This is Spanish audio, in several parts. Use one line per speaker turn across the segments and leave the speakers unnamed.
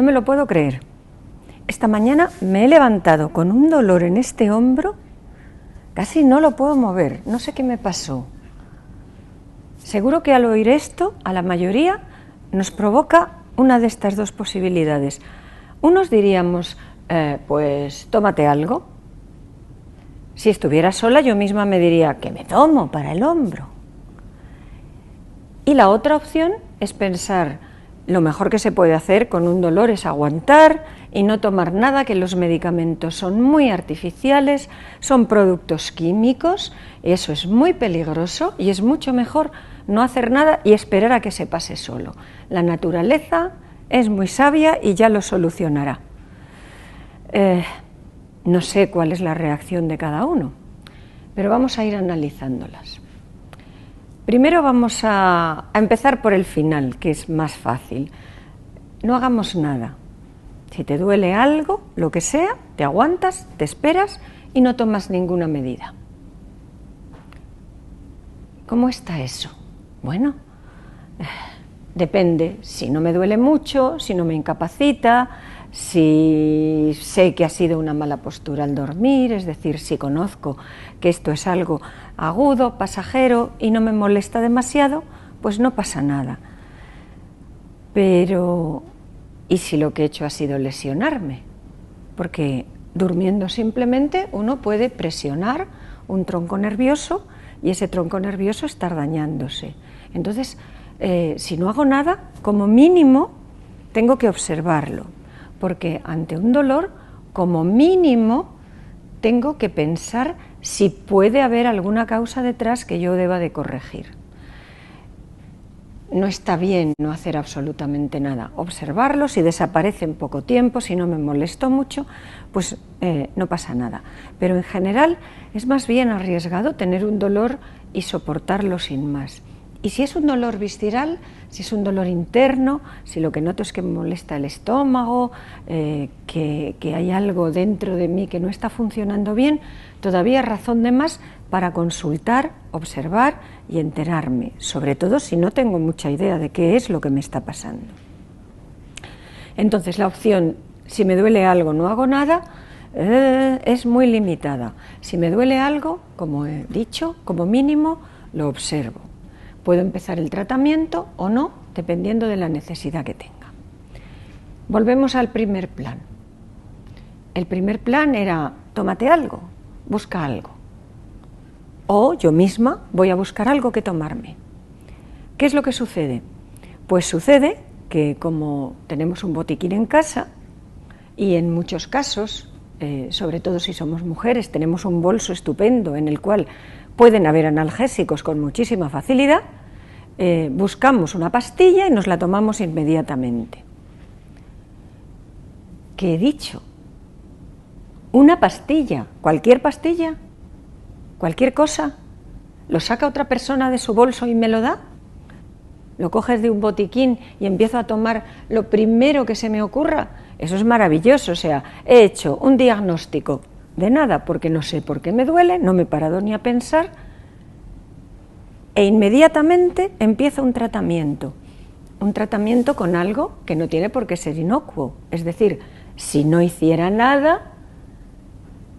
No me lo puedo creer. Esta mañana me he levantado con un dolor en este hombro, casi no lo puedo mover, no sé qué me pasó. Seguro que al oír esto, a la mayoría, nos provoca una de estas dos posibilidades. Unos diríamos, pues tómate algo. Si estuviera sola, yo misma me diría, ¿qué me tomo para el hombro? Y la otra opción es pensar, lo mejor que se puede hacer con un dolor es aguantar y no tomar nada, que los medicamentos son muy artificiales, son productos químicos, eso es muy peligroso y es mucho mejor no hacer nada y esperar a que se pase solo. La naturaleza es muy sabia y ya lo solucionará. No sé cuál es la reacción de cada uno, pero vamos a ir analizándolas. Primero vamos a empezar por el final, que es más fácil. No hagamos nada. Si te duele algo, lo que sea, te aguantas, te esperas y no tomas ninguna medida. ¿Cómo está eso? Bueno, depende. Si no me duele mucho, si no me incapacita, si sé que ha sido una mala postura al dormir, es decir, si conozco que esto es algo agudo, pasajero y no me molesta demasiado, pues no pasa nada. Pero, ¿y si lo que he hecho ha sido lesionarme? Porque durmiendo simplemente uno puede presionar un tronco nervioso y ese tronco nervioso estar dañándose. Entonces, si no hago nada, como mínimo tengo que observarlo, porque ante un dolor, como mínimo, tengo que pensar si puede haber alguna causa detrás que yo deba de corregir. No está bien no hacer absolutamente nada, observarlo, si desaparece en poco tiempo, si no me molesto mucho, pues no pasa nada. Pero en general es más bien arriesgado tener un dolor y soportarlo sin más. Y si es un dolor visceral, si es un dolor interno, si lo que noto es que me molesta el estómago, que hay algo dentro de mí que no está funcionando bien, todavía razón de más para consultar, observar y enterarme, sobre todo si no tengo mucha idea de qué es lo que me está pasando. Entonces la opción, si me duele algo no hago nada, es muy limitada. Si me duele algo, como he dicho, como mínimo lo observo. Puedo empezar el tratamiento o no, dependiendo de la necesidad que tenga. Volvemos al primer plan. El primer plan era, tómate algo, busca algo. O yo misma voy a buscar algo que tomarme. ¿Qué es lo que sucede? Pues sucede que como tenemos un botiquín en casa y en muchos casos, sobre todo si somos mujeres, tenemos un bolso estupendo en el cual pueden haber analgésicos con muchísima facilidad, buscamos una pastilla y nos la tomamos inmediatamente. ¿Qué he dicho? Una pastilla, cualquier cosa, lo saca otra persona de su bolso y me lo da. Lo coges de un botiquín y empiezo a tomar lo primero que se me ocurra. Eso es maravilloso, o sea, he hecho un diagnóstico de nada porque no sé por qué me duele, no me he parado ni a pensar e inmediatamente empiezo un tratamiento con algo que no tiene por qué ser inocuo. Es decir, si no hiciera nada,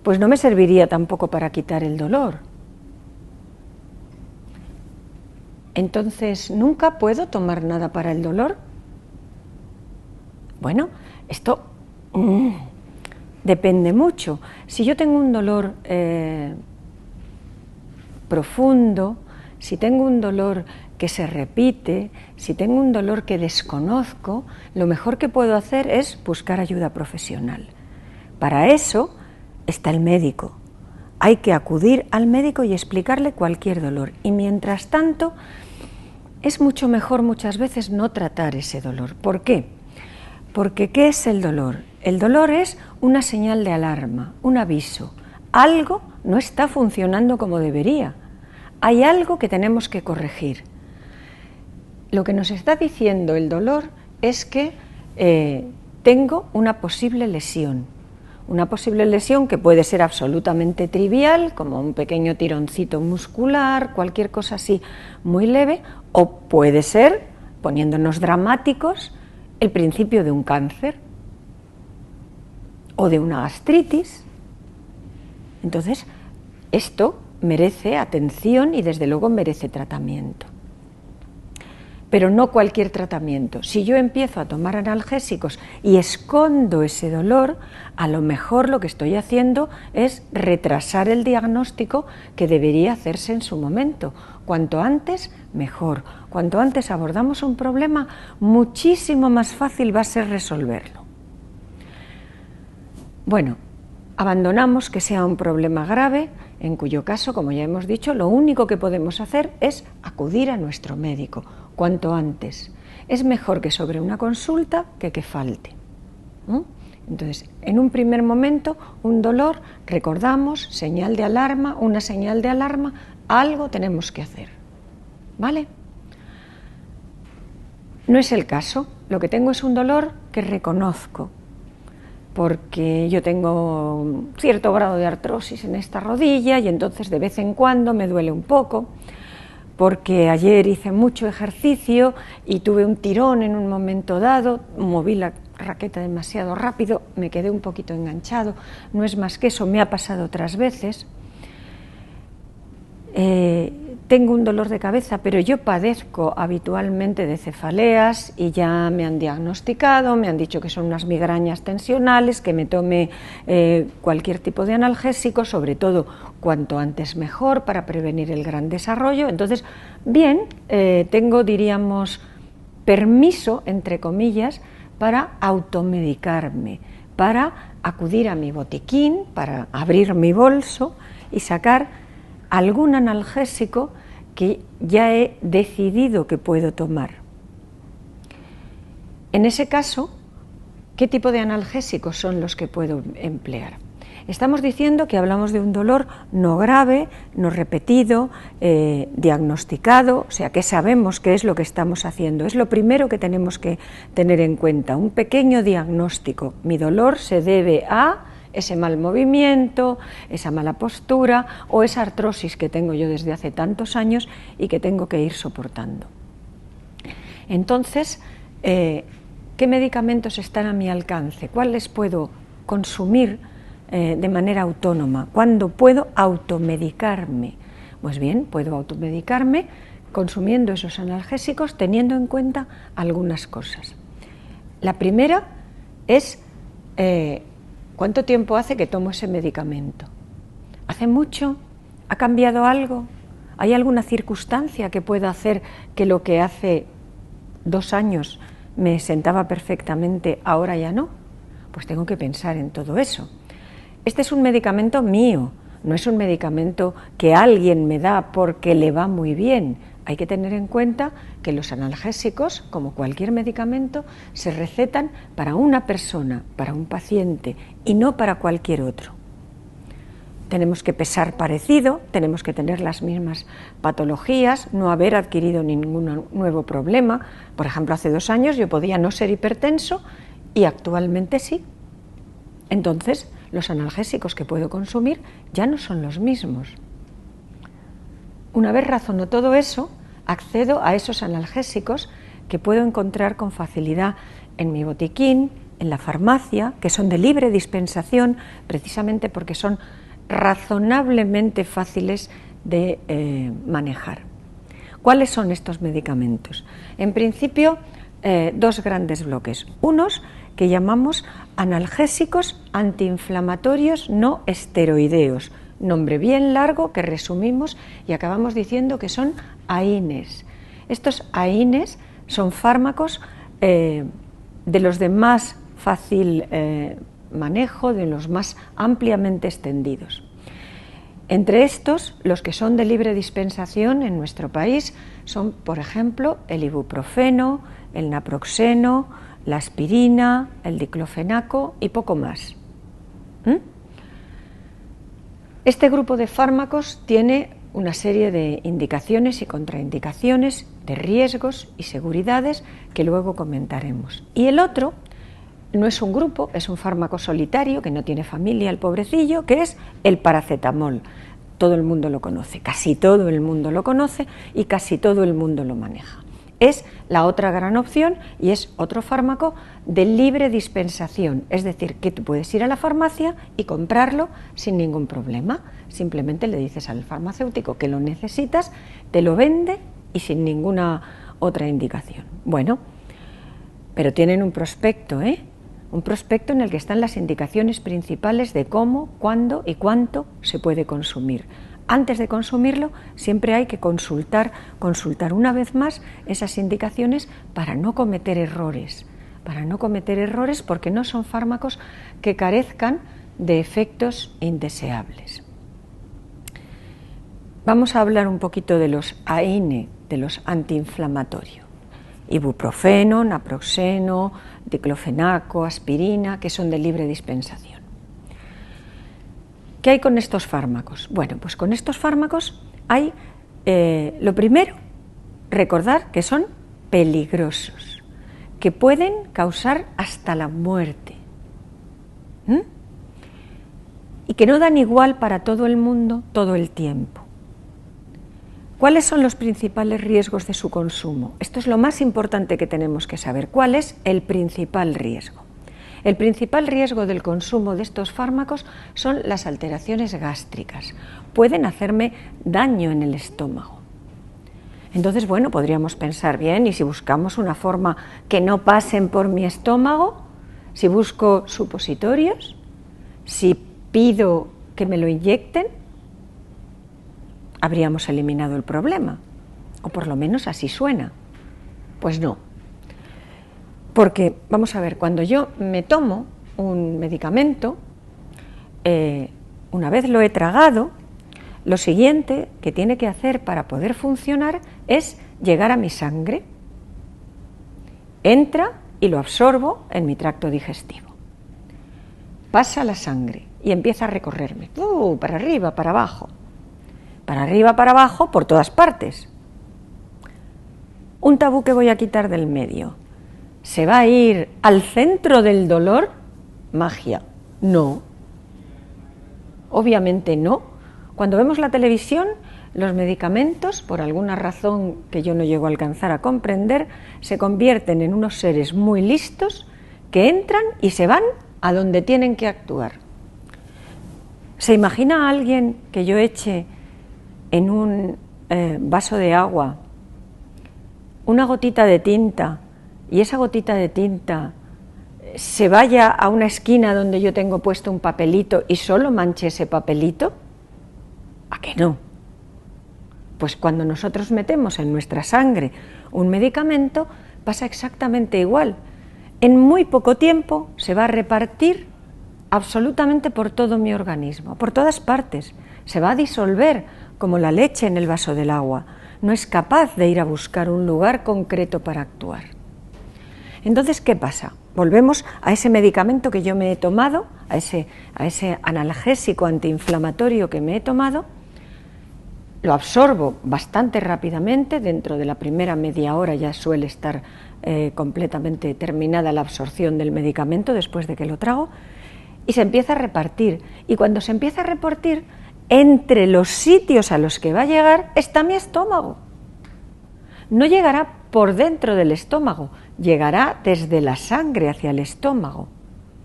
pues no me serviría tampoco para quitar el dolor. Entonces, ¿nunca puedo tomar nada para el dolor? Bueno, esto depende mucho. Si yo tengo un dolor profundo, si tengo un dolor que se repite, si tengo un dolor que desconozco, lo mejor que puedo hacer es buscar ayuda profesional. Para eso está el médico. Hay que acudir al médico y explicarle cualquier dolor. Y mientras tanto, es mucho mejor muchas veces no tratar ese dolor. ¿Por qué? Porque ¿qué es el dolor? El dolor es una señal de alarma, un aviso. Algo no está funcionando como debería. Hay algo que tenemos que corregir. Lo que nos está diciendo el dolor es que tengo una posible lesión. Una posible lesión que puede ser absolutamente trivial, como un pequeño tironcito muscular, cualquier cosa así muy leve, o puede ser, poniéndonos dramáticos, el principio de un cáncer. o de una gastritis. Entonces, esto merece atención y desde luego merece tratamiento. Pero no cualquier tratamiento. Si yo empiezo a tomar analgésicos y escondo ese dolor, a lo mejor lo que estoy haciendo es retrasar el diagnóstico que debería hacerse en su momento. Cuanto antes, mejor. Cuanto antes abordamos un problema, muchísimo más fácil va a ser resolverlo. Bueno, abandonamos que sea un problema grave, en cuyo caso, como ya hemos dicho, lo único que podemos hacer es acudir a nuestro médico cuanto antes. Es mejor que sobre una consulta que falte. Entonces, en un primer momento, un dolor, recordamos, señal de alarma, una señal de alarma, algo tenemos que hacer. ¿Vale? No es el caso. Lo que tengo es un dolor que reconozco, porque yo tengo cierto grado de artrosis en esta rodilla y entonces de vez en cuando me duele un poco, porque ayer hice mucho ejercicio y tuve un tirón en un momento dado, moví la raqueta demasiado rápido, me quedé un poquito enganchado, no es más que eso, me ha pasado otras veces. Tengo un dolor de cabeza, pero yo padezco habitualmente de cefaleas y ya me han diagnosticado, me han dicho que son unas migrañas tensionales, que me tome cualquier tipo de analgésico, sobre todo cuanto antes mejor para prevenir el gran desarrollo. Entonces, bien, tengo, diríamos, permiso, entre comillas, para automedicarme, para acudir a mi botiquín, para abrir mi bolso y sacar algún analgésico que ya he decidido que puedo tomar. En ese caso, ¿qué tipo de analgésicos son los que puedo emplear? Estamos diciendo que hablamos de un dolor no grave, no repetido, diagnosticado, o sea que sabemos qué es lo que estamos haciendo. Es lo primero que tenemos que tener en cuenta, un pequeño diagnóstico. Mi dolor se debe a ese mal movimiento, esa mala postura o esa artrosis que tengo yo desde hace tantos años y que tengo que ir soportando. Entonces, ¿qué medicamentos están a mi alcance? ¿Cuáles puedo consumir de manera autónoma? ¿Cuándo puedo automedicarme? Pues bien, puedo automedicarme consumiendo esos analgésicos teniendo en cuenta algunas cosas. La primera es ¿cuánto tiempo hace que tomo ese medicamento? ¿Hace mucho? ¿Ha cambiado algo? ¿Hay alguna circunstancia que pueda hacer que lo que hace 2 años me sentaba perfectamente, ahora ya no? Pues tengo que pensar en todo eso. Este es un medicamento mío, no es un medicamento que alguien me da porque le va muy bien. Hay que tener en cuenta que los analgésicos, como cualquier medicamento, se recetan para una persona, para un paciente, y no para cualquier otro. Tenemos que pesar parecido, tenemos que tener las mismas patologías, no haber adquirido ningún nuevo problema. Por ejemplo, hace 2 años yo podía no ser hipertenso y actualmente sí. Entonces, los analgésicos que puedo consumir ya no son los mismos. Una vez razono todo eso, accedo a esos analgésicos que puedo encontrar con facilidad en mi botiquín, en la farmacia, que son de libre dispensación, precisamente porque son razonablemente fáciles de manejar. ¿Cuáles son estos medicamentos? En principio, 2 grandes bloques. Unos que llamamos analgésicos antiinflamatorios no esteroideos, nombre bien largo que resumimos y acabamos diciendo que son AINES. Estos AINES son fármacos de los de más fácil manejo, de los más ampliamente extendidos. Entre estos, los que son de libre dispensación en nuestro país son, por ejemplo, el ibuprofeno, el naproxeno, la aspirina, el diclofenaco y poco más. Este grupo de fármacos tiene una serie de indicaciones y contraindicaciones, de riesgos y seguridades que luego comentaremos. Y el otro no es un grupo, es un fármaco solitario que no tiene familia, el pobrecillo, que es el paracetamol. Todo el mundo lo conoce, casi todo el mundo lo conoce y casi todo el mundo lo maneja. es la otra gran opción y es otro fármaco de libre dispensación, es decir, que tú puedes ir a la farmacia y comprarlo sin ningún problema. Simplemente le dices al farmacéutico que lo necesitas, te lo vende y sin ninguna otra indicación. Bueno, pero tienen un prospecto, un prospecto en el que están las indicaciones principales de cómo, cuándo y cuánto se puede consumir. Antes de consumirlo siempre hay que consultar una vez más esas indicaciones para no cometer errores, porque no son fármacos que carezcan de efectos indeseables. Vamos a hablar un poquito de los AINE, de los antiinflamatorios. Ibuprofeno, naproxeno, diclofenaco, aspirina, que son de libre dispensación. ¿Qué hay con estos fármacos? Bueno, pues con estos fármacos hay, lo primero, recordar que son peligrosos, que pueden causar hasta la muerte. Y que no dan igual para todo el mundo todo el tiempo. ¿Cuáles son los principales riesgos de su consumo? Esto es lo más importante que tenemos que saber. ¿Cuál es el principal riesgo? El principal riesgo del consumo de estos fármacos son las alteraciones gástricas. Pueden hacerme daño en el estómago. Entonces, bueno, podríamos pensar bien, y si buscamos una forma que no pasen por mi estómago, si busco supositorios, si pido que me lo inyecten, habríamos eliminado el problema, o por lo menos así suena. Pues no, porque vamos a ver, cuando yo me tomo un medicamento, una vez lo he tragado, lo siguiente que tiene que hacer para poder funcionar es llegar a mi sangre. Entra y lo absorbo en mi tracto digestivo. Pasa la sangre y empieza a recorrerme, para arriba, para abajo, por todas partes. Un tabú que voy a quitar del medio. ¿Se va a ir al centro del dolor? Magia. No. Obviamente no. Cuando vemos la televisión, los medicamentos, por alguna razón que yo no llego a alcanzar a comprender, se convierten en unos seres muy listos que entran y se van a donde tienen que actuar. ¿Se imagina a alguien que yo eche en un vaso de agua una gotita de tinta y esa gotita de tinta se vaya a una esquina donde yo tengo puesto un papelito y solo manche ese papelito? ¿A qué no? Pues cuando nosotros metemos en nuestra sangre un medicamento pasa exactamente igual. En muy poco tiempo se va a repartir absolutamente por todo mi organismo, por todas partes. Se va a disolver como la leche en el vaso del agua. No es capaz de ir a buscar un lugar concreto para actuar. Entonces, ¿qué pasa? Volvemos a ese medicamento que yo me he tomado, a ese analgésico antiinflamatorio que me he tomado, lo absorbo bastante rápidamente, dentro de la primera media hora ya suele estar completamente terminada la absorción del medicamento después de que lo trago, y se empieza a repartir. Y cuando se empieza a repartir, entre los sitios a los que va a llegar está mi estómago. No llegará por dentro del estómago, llegará desde la sangre hacia el estómago.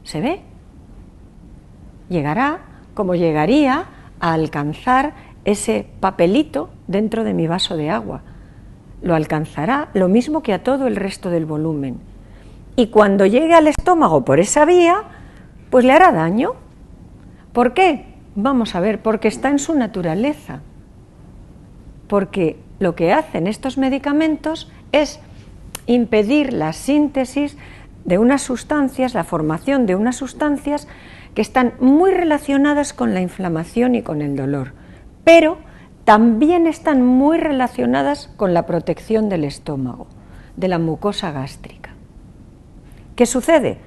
¿Se ve? Llegará como llegaría a alcanzar ese papelito dentro de mi vaso de agua. Lo alcanzará lo mismo que a todo el resto del volumen. Y cuando llegue al estómago por esa vía, pues le hará daño. ¿Por qué? Vamos a ver, porque está en su naturaleza. Porque lo que hacen estos medicamentos es impedir la síntesis de unas sustancias, la formación de unas sustancias que están muy relacionadas con la inflamación y con el dolor, pero también están muy relacionadas con la protección del estómago, de la mucosa gástrica. ¿Qué sucede?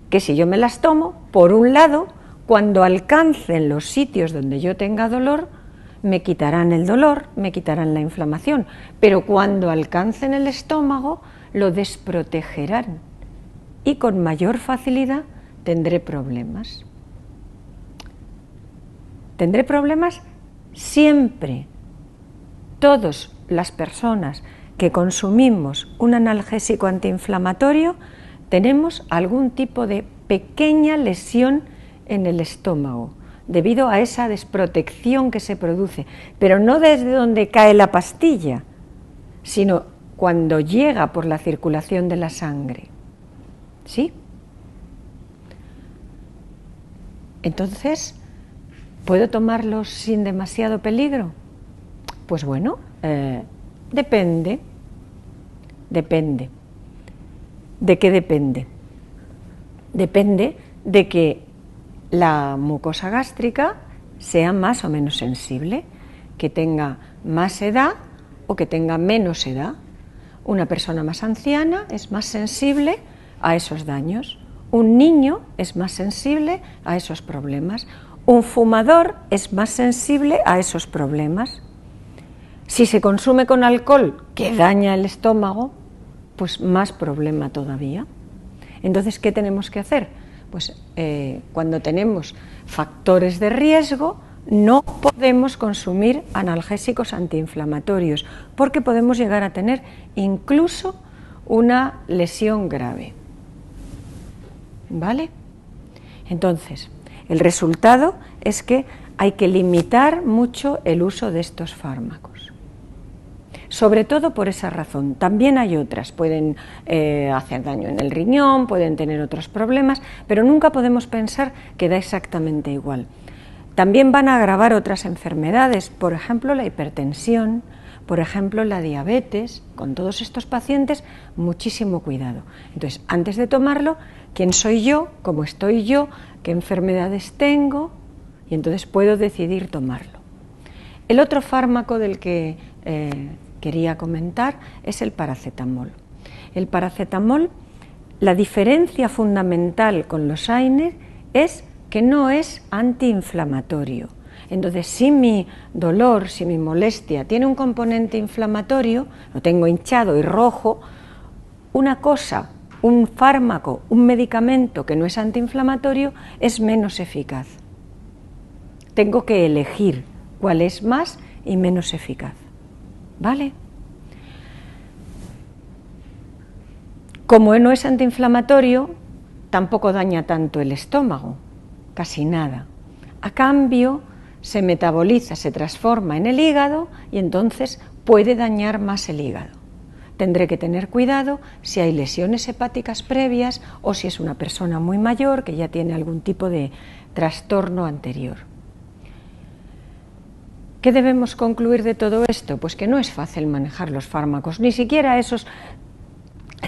Que si yo me las tomo, por un lado, cuando alcancen los sitios donde yo tenga dolor, me quitarán el dolor, me quitarán la inflamación, pero cuando alcancen el estómago, lo desprotegerán y con mayor facilidad tendré problemas. Tendré problemas siempre. Todas las personas que consumimos un analgésico antiinflamatorio, tenemos algún tipo de pequeña lesión en el estómago, debido a esa desprotección que se produce, pero no desde donde cae la pastilla, sino cuando llega por la circulación de la sangre. ¿Sí? Entonces, ¿puedo tomarlos sin demasiado peligro? Pues bueno, depende. Depende. ¿De qué depende? Depende de que la mucosa gástrica sea más o menos sensible, que tenga más edad o que tenga menos edad. Una persona más anciana es más sensible a esos daños. Un niño es más sensible a esos problemas. Un fumador es más sensible a esos problemas. Si se consume con alcohol que daña el estómago, pues más problema todavía. Entonces, ¿qué tenemos que hacer? Pues cuando tenemos factores de riesgo, no podemos consumir analgésicos antiinflamatorios, porque podemos llegar a tener incluso una lesión grave. ¿Vale? Entonces, el resultado es que hay que limitar mucho el uso de estos fármacos. Sobre todo por esa razón. También hay otras, pueden hacer daño en el riñón, pueden tener otros problemas, pero nunca podemos pensar que da exactamente igual. También van a agravar otras enfermedades, por ejemplo la hipertensión, por ejemplo la diabetes. Con todos estos pacientes, muchísimo cuidado. Entonces, antes de tomarlo, ¿quién soy yo? ¿Cómo estoy yo? ¿Qué enfermedades tengo? Y entonces puedo decidir tomarlo. El otro fármaco del que quería comentar es el paracetamol. El paracetamol, la diferencia fundamental con los AINE es que no es antiinflamatorio. Entonces, si mi dolor, si mi molestia tiene un componente inflamatorio, lo tengo hinchado y rojo, una cosa, un fármaco, un medicamento que no es antiinflamatorio es menos eficaz. Tengo que elegir cuál es más y menos eficaz. ¿Vale? Como no es antiinflamatorio, tampoco daña tanto el estómago, casi nada. A cambio, se metaboliza, se transforma en el hígado y entonces puede dañar más el hígado. Tendré que tener cuidado si hay lesiones hepáticas previas o si es una persona muy mayor que ya tiene algún tipo de trastorno anterior. ¿Qué debemos concluir de todo esto? Pues que no es fácil manejar los fármacos, ni siquiera esos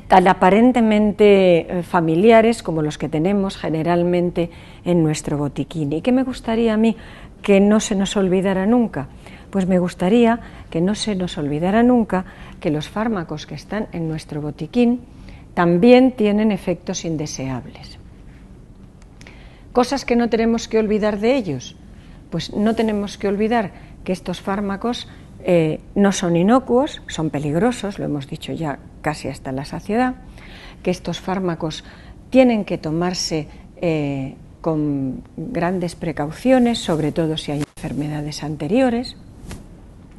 tan aparentemente familiares como los que tenemos generalmente en nuestro botiquín. ¿Y qué me gustaría a mí que no se nos olvidara nunca? Pues me gustaría que no se nos olvidara nunca que los fármacos que están en nuestro botiquín también tienen efectos indeseables. Cosas que no tenemos que olvidar de ellos. Pues no tenemos que olvidar que estos fármacos no son inocuos, son peligrosos, lo hemos dicho ya casi hasta la saciedad, que estos fármacos tienen que tomarse con grandes precauciones, sobre todo si hay enfermedades anteriores,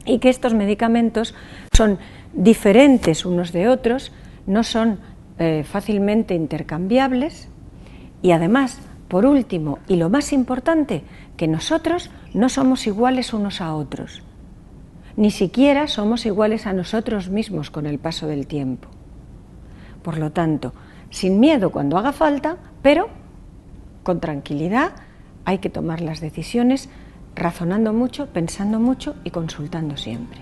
y que estos medicamentos son diferentes unos de otros, no son fácilmente intercambiables y además, por último, y lo más importante, que nosotros no somos iguales unos a otros, ni siquiera somos iguales a nosotros mismos con el paso del tiempo. Por lo tanto, sin miedo cuando haga falta, pero con tranquilidad hay que tomar las decisiones razonando mucho, pensando mucho y consultando siempre.